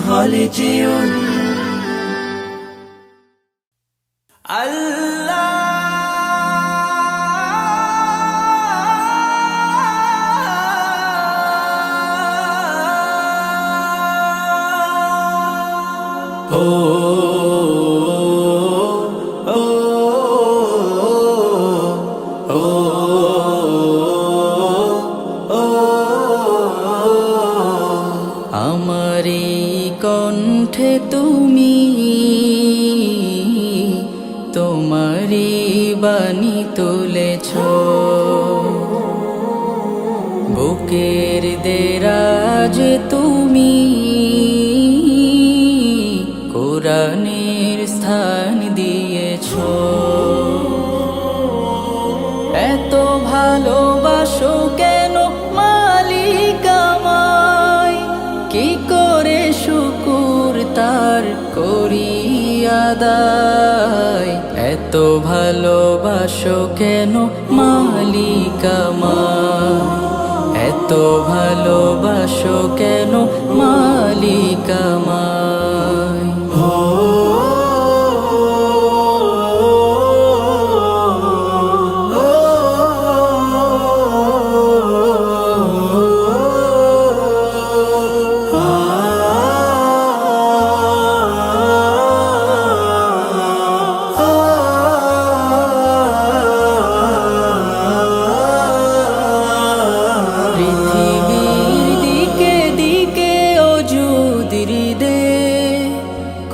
খালিজিউন। আমারি কণ্ঠে তুমি তোমারি বাণী তুলেছ, বুকের দেরাজ তুমি কোরআনের স্থান দিয়েছ। এত ভালোবাসো কেন মালিক আমায়, কি করে শুকুর তার করি আদায়। এত ভালোবাসো কেন মালিক আমায়, এত ভালোবাসো কেন মালিক আমায়।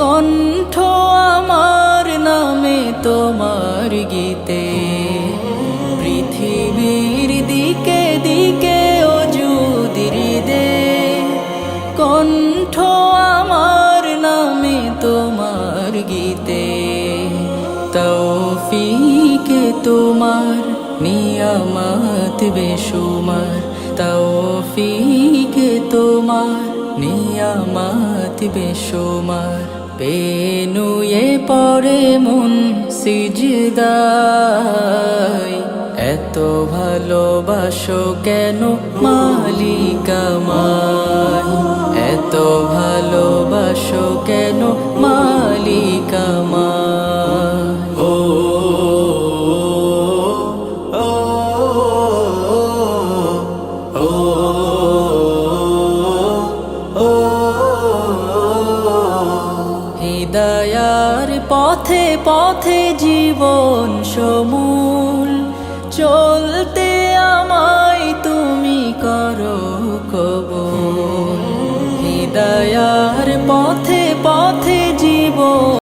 কণ্ঠ আমার নামে তোমার গীতে, পৃথিবীর দিকে দিকে ওজুদির দে। কণ্ঠ আমার নামে তোমার গীতে, তৌফিকে তোমার নিয়ামত বেশুমার। তৌফিকে তোমার নিয়ামত বেশুমার। পেনুয়ে পড়ে মন সিজদায়, এত ভালোবাসো কেন মালিক আমায়, এত ভালোবাসো কেন মালিক আমায়। হিদায়ার পথে পথে জীবন সমূল, চলতে আমায় তুমি করো কবুল। হিদায়ার পথে